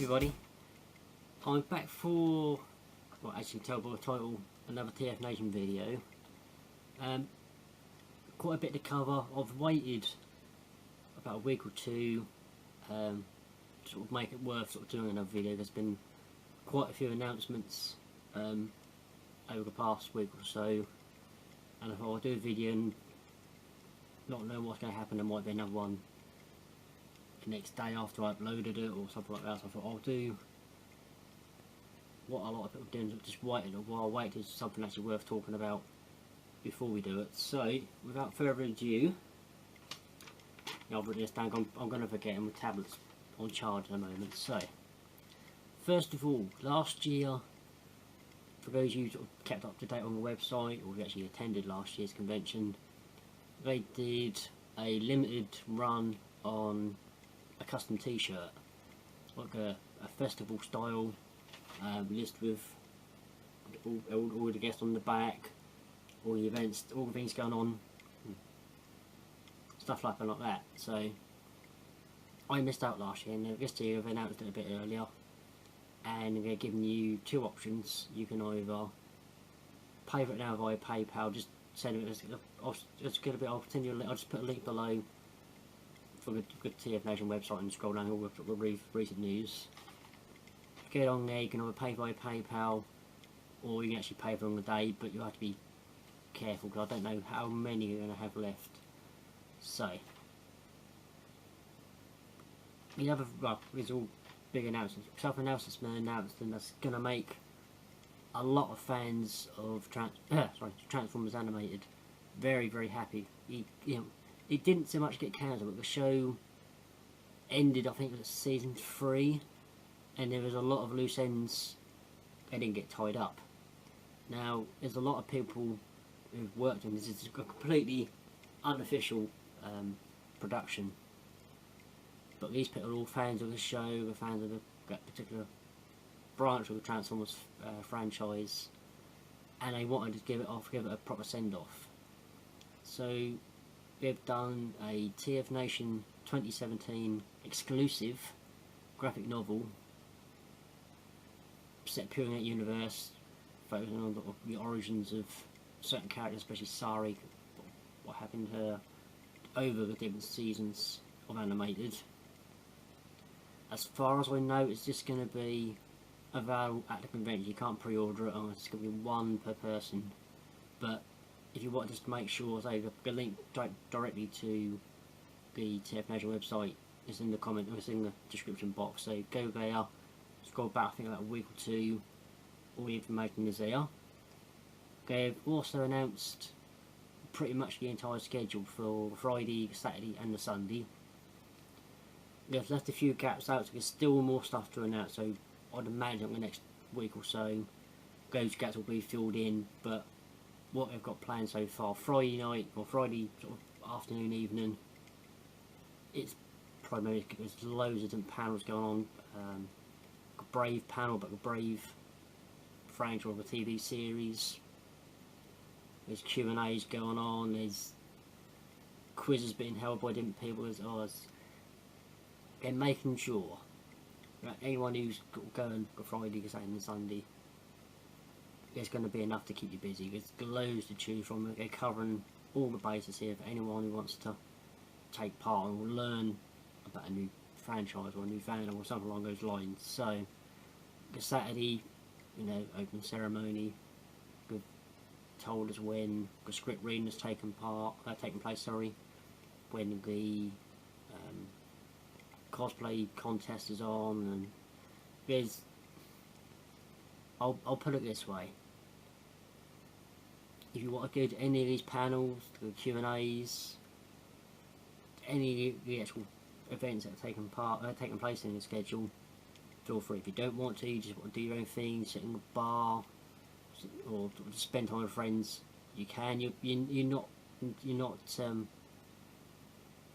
everybody, I'm back for, well, as you can tell by the title, another TFNation video. Quite a bit to cover. I've waited about a week or two to sort of make it worth doing another video. There's been quite a few announcements over the past week or so, and if I do a video and not know what's going to happen, there might be another one the next day after I uploaded it or something like that. So I thought I'll do what a lot of people do, just wait a little while, wait till something actually worth talking about before we do it. So without further ado, I've written this down, I'm going to forget, and my tablet's on charge at the moment. So first of all, last year, for those of you who kept up to date on the website or who actually attended last year's convention, they did a limited run on a custom t-shirt, like a festival style list with all the guests on the back, all the events, all the things going on, stuff like that. So I missed out last year, and this year they've announced it a bit earlier, and they're giving you two options. You can either pay for it now via PayPal, just send it. I'll send you a link. I'll just put a link below for the TFNation website and scroll down all the recent news. Get on there, you can either pay via PayPal or you can actually pay for it on the day, but you have to be careful because I don't know how many you're going to have left. So the other, well, these are all big announcements. Something else that's been announced, and that's going to make a lot of fans of Transformers Animated very, very happy. It didn't so much get cancelled, but the show ended, I think it was season 3, and there was a lot of loose ends that didn't get tied up. Now, there's a lot of people who've worked on this. It's a completely unofficial production, but these people are all fans of the show, they're fans of that particular branch of the Transformers franchise, and they wanted to give it a proper send-off. So they've done a TFNation 2017 exclusive graphic novel set purely in that universe, focusing on the origins of certain characters, especially Sari, what happened to her over the different seasons of Animated. As far as I know, it's just going to be available at the convention. You can't pre-order it, and it's going to be one per person. But if you want just to make sure, say the link directly to the TFNation website is in the comment, or it's in the description box. So go there, scroll back, I think about a week or two, all the information is there. They've also announced pretty much the entire schedule for Friday, Saturday and the Sunday. They've left a few gaps out, so there's still more stuff to announce, so I'd imagine the next week or so those gaps will be filled in. But what they've got planned so far, Friday night or Friday sort of afternoon, evening, it's primarily, there's loads of different panels going on. A Brave panel, but the Brave franchise of a TV series. There's Q&A's going on, there's quizzes being held by different people. They're making sure that anyone who's going for Friday, Saturday and Sunday, there's going to be enough to keep you busy. There's loads to choose from. They're covering all the bases here for anyone who wants to take part and learn about a new franchise or a new fandom or something along those lines. So the Saturday, open ceremony, we've told us when the script reading has taken place, when the cosplay contest is on, and there's, I'll put it this way, if you want to go to any of these panels, the Q&A's, any of the actual events that are taking place in the schedule, feel free. If you don't want to, you just want to do your own thing, sit in the bar, or just spend time with friends, you can. You're not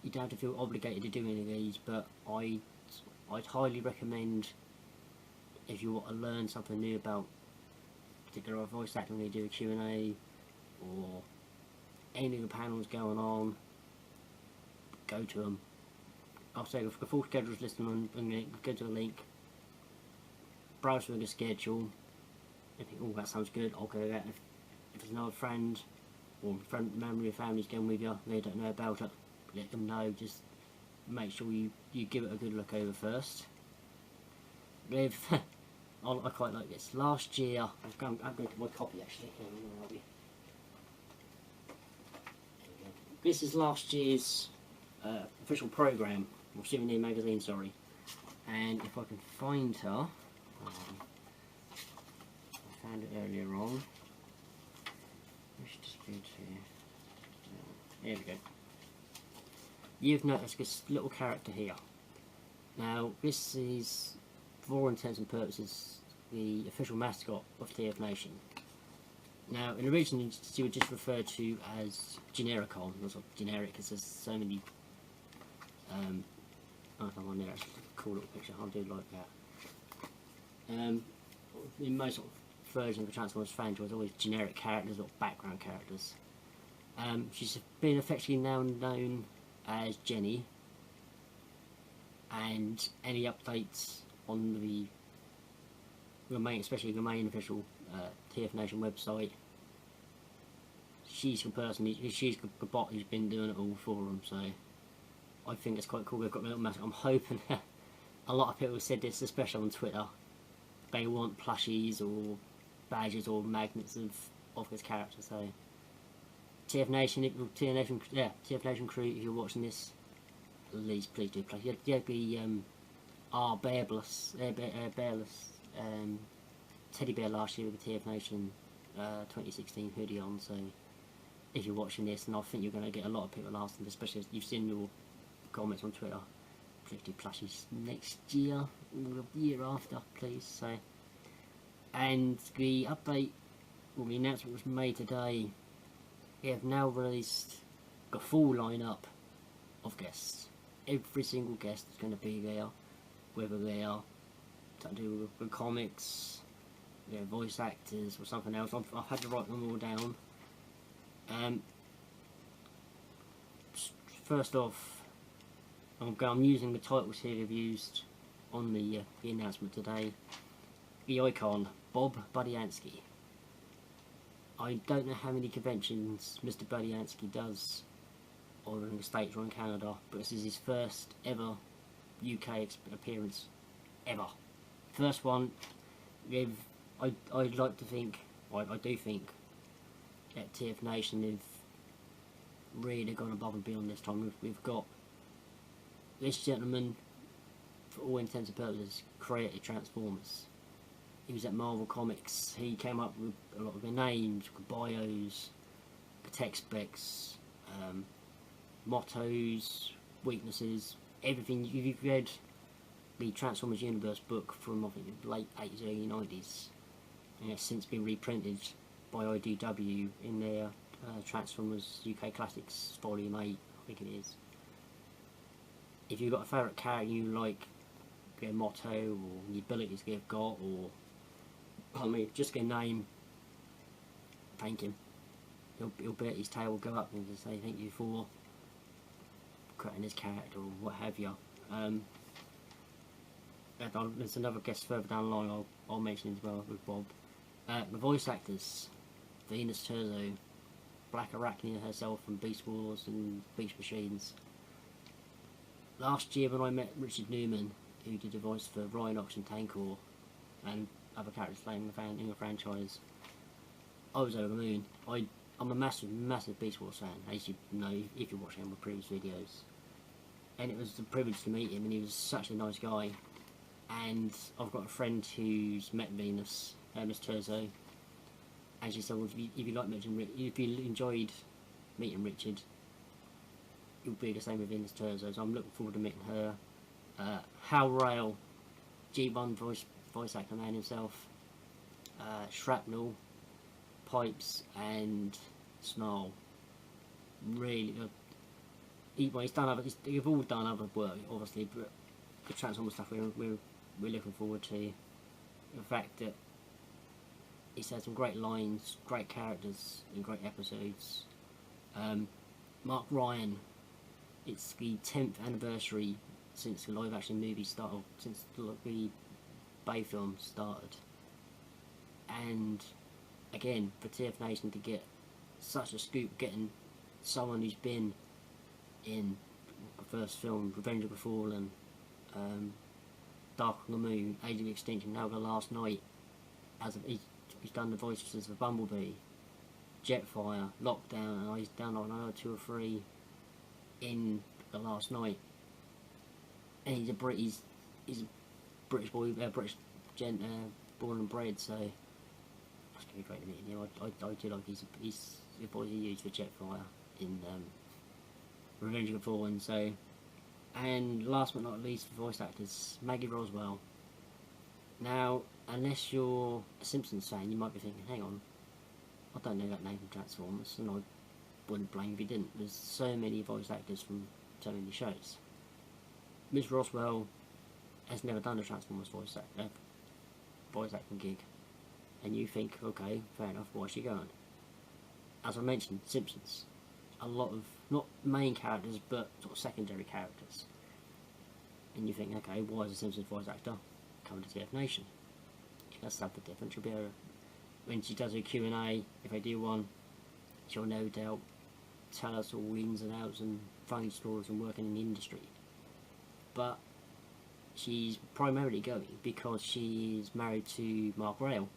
you don't have to feel obligated to do any of these, but I'd highly recommend, if you want to learn something new about particular voice acting, when you do a Q&A or any of the panels going on, go to them. I'll say the full schedule is listed on, go to the link, browse through the schedule. I think, oh, that sounds good, I'll go there. If there's another friend or member of your family's going with you, they don't know about it, let them know. Just make sure you give it a good look over first. With I quite like this. Last year, I'm going to my copy actually. This is last year's official programme, or Souvenir magazine, sorry. And if I can find her, I found it earlier on. Let's just go to here we go. You've noticed this little character here. Now, this is, for all intents and purposes, the official mascot of TFNation. Now, in originally, she was just referred to as Genericon, or sort of generic, because there's so many. I don't know, there, actually, a cool little picture. I do like that. In most sort of versions of the Transformers franchise, always generic characters or background characters. She's been affectionately now known as Jenny, and any updates on the especially the main official TFNation website, she's the person, she's the bot who's been doing it all for them, so I think it's quite cool. They've got a little mascot. I'm hoping a lot of people have said this, especially on Twitter, they want plushies or badges or magnets of this character, so TFNation crew, if you're watching this, please do play. You had the our bearless teddy bear last year with the TFNation 2016 hoodie on, so if you're watching this, and I think you're going to get a lot of people asking, especially as you've seen your comments on Twitter, please do plushies next year or the year after, please. So, and the update, well, the announcement was made today. We have now released a full lineup of guests. Every single guest is going to be there, whether they are something to do with comics, voice actors, or something else. I've had to write them all down. First off, I'm using the titles here we've used on the announcement today. The icon, Bob Budiansky. I don't know how many conventions Mr. Budiansky does, or in the States or in Canada, but this is his first ever UK appearance, ever. First one. I'd like to think, I do think, at TFNation they've really gone above and beyond this time. We've got this gentleman, for all intents and purposes, created Transformers. He was at Marvel Comics. He came up with a lot of their names, bios, tech specs, mottos, weaknesses, everything. You've read the Transformers Universe book from, I think, the late 80s, early 90s, and it's since been reprinted by IDW in their Transformers UK Classics Volume 8, I think it is. If you've got a favourite character you like, their motto or the abilities they've got, or just their name, thank him. He'll bet his tail will go up and just say thank you for creating this character or what have you. There's another guest further down the line I'll mention as well with Bob. The voice actors, Venus Terzo, Black Arachnia herself from Beast Wars and Beast Machines. Last year when I met Richard Newman, who did the voice for Rhinox and Tankor and other characters playing in the franchise, I was over the moon. I'm a massive Beast Wars fan, as you know if you watch any of my previous videos. And it was a privilege to meet him, and he was such a nice guy. And I've got a friend who's met Venus, Miss Terzo, and she said, well, if you enjoyed meeting Richard, it'll be the same with Venus Terzo, so I'm looking forward to meeting her. Hal Rail, G1 voice actor man himself, Shrapnel, Pipes and Snarl. Really, they've all done other work, obviously, but the Transformers stuff we're looking forward to. The fact that he's had some great lines, great characters, and great episodes. Mark Ryan, it's the 10th anniversary since the live action movie started, since the Bay film started. And again, for TFNation to get such a scoop, getting someone who's been in the first film, Revenge of the Fallen, Dark on the Moon, Age of Extinction, now the Last Night, he's done the voices of Bumblebee, Jetfire, Lockdown, and he's done another 2 or 3 in the Last Night. And he's a British boy, British gent, born and bred, so that's gonna be great to meet him. I do like he's the voice he used for Jetfire in Revenge of the Fallen. So, and last but not least, for voice actors, Maggie Roswell. Now, unless you're a Simpsons fan, you might be thinking, hang on, I don't know that name from Transformers, and I wouldn't blame if you didn't. There's so many voice actors from so many shows. Ms. Roswell has never done a Transformers voice acting gig, and you think, okay, fair enough, why is she going? As I mentioned, Simpsons, a lot of, not main characters, but sort of secondary characters, and you think, okay, why is a Simpsons voice actor coming to TFNation? That's something different. She'll be able to, when she does a Q&A, if they do one, she'll no doubt tell us all ins and outs and funny stories and working in the industry. But she's primarily going because she is married to Hal Rale,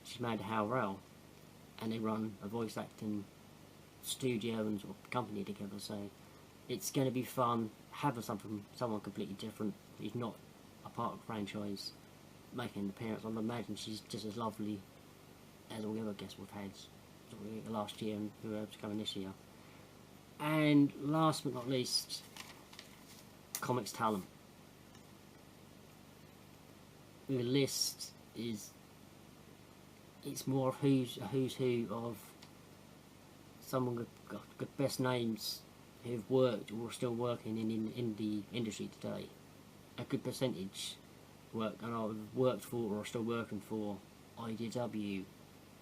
She's married to Hal Rale, and they run a voice acting studio and sort of company together, so it's going to be fun having someone completely different who's not a part of the franchise making an appearance. I imagine she's just as lovely as all the other guests we've had last year and whoever's coming this year. And last but not least, comics talent. The list is, it's more of a who's who of someone with got best names who've worked or are still working in the industry today. A good percentage worked for or are still working for IDW.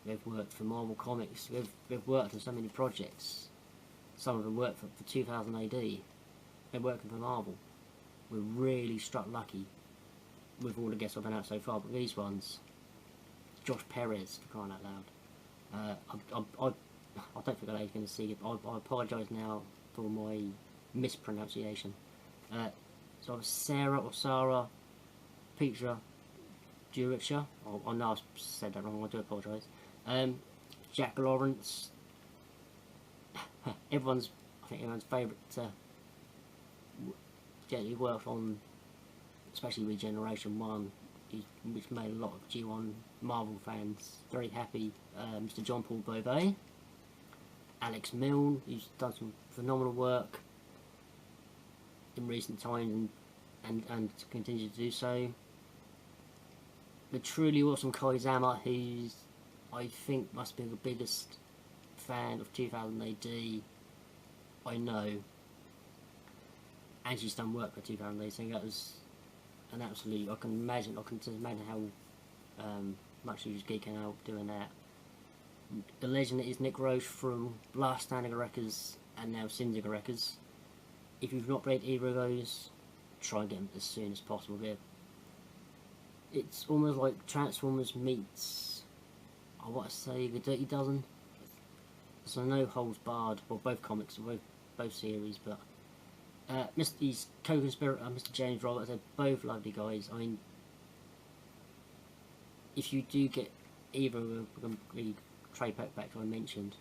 They've worked for Marvel Comics. They've worked on so many projects. Some of them worked for 2000 AD. They're working for Marvel. We're really struck lucky with all the guests I've been out so far, but these ones, Josh Perez, for crying out loud. I don't think that he's going to see it. I apologise now for my mispronunciation. So it's Sarah Petra Juricha. I know I said that wrong, I do apologise. Jack Lawrence. I think everyone's favourite. He worked on, especially Regeneration 1, which made a lot of G1 Marvel fans very happy. Mr. John Paul Beauvais. Alex Milne, who's done some phenomenal work in recent times and continues to do so. The truly awesome Kai Zama, who's, I think, must be the biggest fan of 2000 AD I know, and she's done work for 2000 AD, so that was an absolute, I can just imagine how much she was geeking out doing that. The legend that is Nick Roche from Last Standing Records and now Sinziger Records. If you've not read either of those, try and get them as soon as possible. It's almost like Transformers meets, I want to say, The Dirty Dozen. So no holds barred, well, both comics, both series, but his co-conspirator, Mr. James Roberts, they're both lovely guys. I mean, if you do get either of the trade paperbacks I mentioned,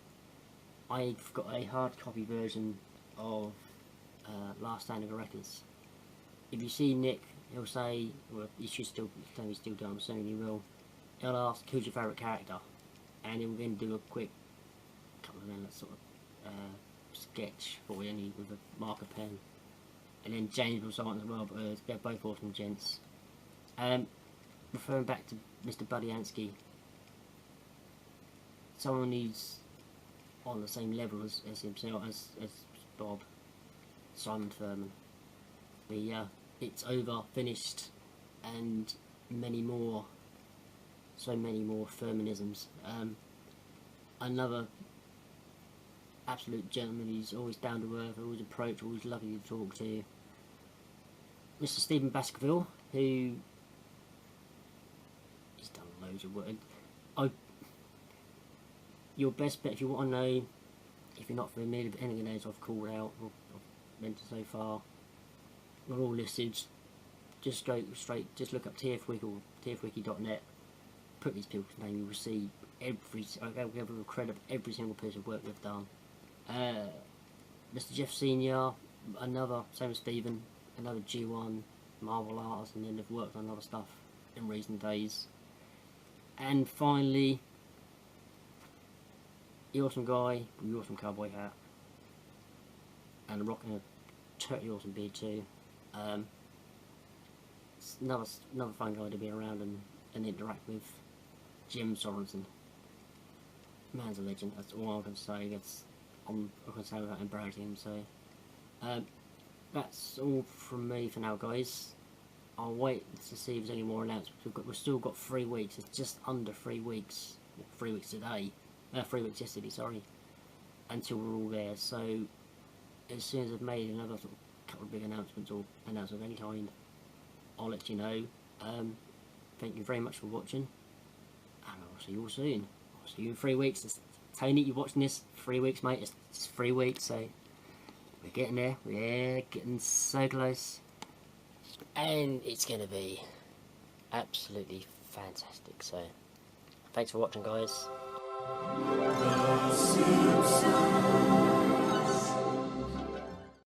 I've got a hard copy version of Last Standing Records. If you see Nick, he'll say, well, he should still tell me he's still doing, I'm assuming he will. He'll ask, who's your favourite character? And he'll then do a quick couple of minutes sort of sketch for you with a marker pen. And then James will sign as well, but they're both awesome gents. Referring back to Mr. Budiansky, someone who's on the same level as himself, as Bob, Simon Furman. It's over, finished, and many more, so many more Furmanisms. Another absolute gentleman who's always down to earth, always approachable, always lovely to talk to. Mr. Stephen Baskerville, who he's done loads of work. Your best bet, if you want to know, if you're not familiar with any of the names I've called out or I've mentioned so far, they're all listed. Just go straight, just look up TFWiki or tfwiki.net, put these people's names, you will see I'll give a credit of every single piece of work they've done. Mr. Jeff Senior, another, same as Stephen, another G1 Marvel artist, and then they've worked on other stuff in recent days. And finally, the awesome guy with the awesome cowboy hat, and rocking a totally awesome beard too. It's another fun guy to be around and interact with. Jim Sorensen, man's a legend. That's all I can say. I can say without embarrassing him. So that's all from me for now, guys. I'll wait to see if there's any more announcements. We've still got 3 weeks. It's just under 3 weeks. 3 weeks today. 3 weeks yesterday. Sorry. Until we're all there. So as soon as I've made another sort of couple of big announcements or announcements of any kind, I'll let you know. Thank you very much for watching, and I'll see you all soon. I'll see you in 3 weeks. Tony, you're watching this, 3 weeks, mate. It's 3 weeks, so we're getting there. We're getting so close, and it's going to be absolutely fantastic. So thanks for watching, guys.